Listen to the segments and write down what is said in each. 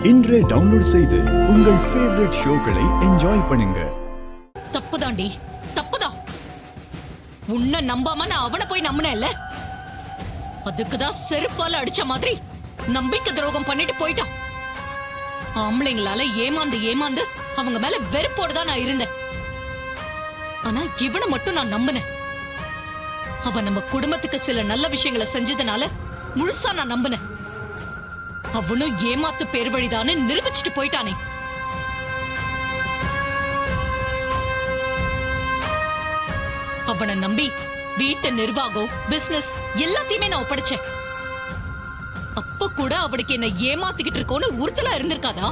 இன்றே டவுன்லோட் செய்து உங்கள் ஃபேவரட் ஷோக்களை என்ஜாய் பண்ணுங்க. தப்புதாண்டி, தப்புதான். உன்னை நம்பாம நான் அவனை போய் நம்பினேன்ல, அதுக்குதான் செருப்பால அடிச்ச மாதிரி நம்பிக்கை துரோகம் பண்ணிட்டு போயிட்டான். ஆம்பளைங்களால ஏமாந்து ஏமாந்து அவங்க மேல வெறுப்போடுதான் நான் இருந்தேன். ஆனா இவனை மட்டும் நான் நம்பினேன். அவன் நம்ம குடும்பத்துக்கு சில நல்ல விஷயங்களை செஞ்சதுனால முழுசா நான் நம்பினேன். அவனும் ஏமாத்து பேர் வழிதான்னு நிரூபிச்சுட்டு போயிட்டானே. அவனை நம்பி வீட்டு நிர்வாகம், பிசினஸ் எல்லாத்தையுமே நான் ஒப்படைச்சேன். அப்ப கூட அவனுக்கு என்ன ஏமாத்திக்கிட்டு இருக்கோன்னு உறுத்தலா இருந்திருக்காதா?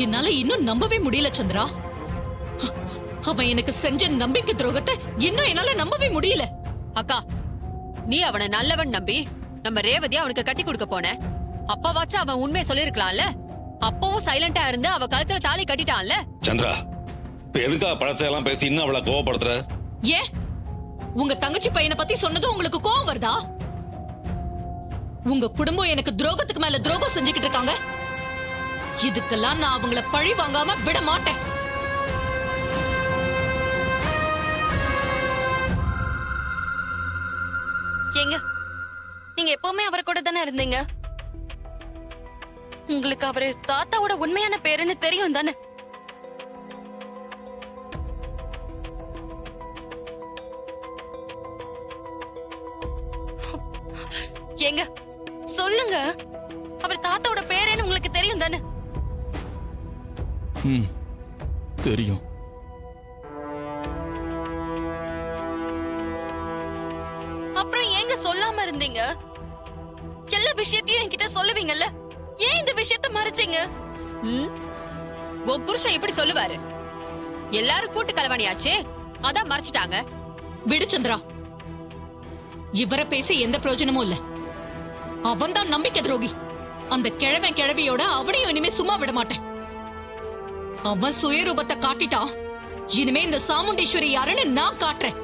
என்னால இன்னும் நம்பவே முடியல சந்திரா. அவன் எனக்கு செஞ்ச நம்பிக்கை துரோகத்தை இன்னும் என்னால நம்பவே முடியல. அக்கா, நீ அவனை நல்லவன் நம்பி நம்ம ரேவதியா அவனுக்கு கட்டி கொடுக்க போன. அப்பவாச்சும் அவன் உண்மையை சொல்லிருக்கலாம்ல. அப்பவும் சைலண்டா இருந்து அவ கழுத்துல தாலி கட்டிட்டான்ல. சந்திரா, எதுக்கா பழசையெல்லாம் பேசி இன்னும் அவளை கோவப்படுத்துற? ஏன் உங்க தங்கச்சி பையனை பத்தி சொன்னதும் உங்களுக்கு கோவம் வருதா? உங்க குடும்பம் எனக்கு துரோகத்துக்கு மேல துரோகம் செஞ்சுக்கிட்டு இருக்காங்க. இதுக்கெல்லாம் நான் அவங்கள பழி வாங்காம விட மாட்டேன். ஏங்க, நீங்க எப்பவுமே அவர் கூட தானே இருந்தீங்க. உங்களுக்கு அவரு தாத்தாவோட உண்மையான பேருன்னு தெரியும் தானே? ஏங்க சொல்லுங்க, அவர் தாத்தாவோட பேருன்னு உங்களுக்கு தெரியும் தானே? தெரியும். அப்புறம் ஏங்க சொல்லாம இருந்தீங்க? எல்லா விஷயத்தையும் என்கிட்ட சொல்லுவீங்கல்ல, ஏன் இந்த விஷயத்த மறைச்சீங்க? உன் புருஷன் இப்படி சொல்லுவாரு. எல்லாரும் கூட்டு கலவாணியாச்சே, அதான் மறைச்சிட்டாங்க. விடு சந்திரா, இவரை பேசி எந்த பிரயோஜனமும் இல்ல. அவன் தான் நம்பிக்கை துரோகி. அந்த கிழவன் கிழவியோட அவனையும் இனிமே சும்மா விட மாட்டேன். அவன் சுயரூபத்தை காட்டிட்டான். இனிமே இந்த சாமுண்டீஸ்வரி யாருன்னு நான் காட்டுறேன்.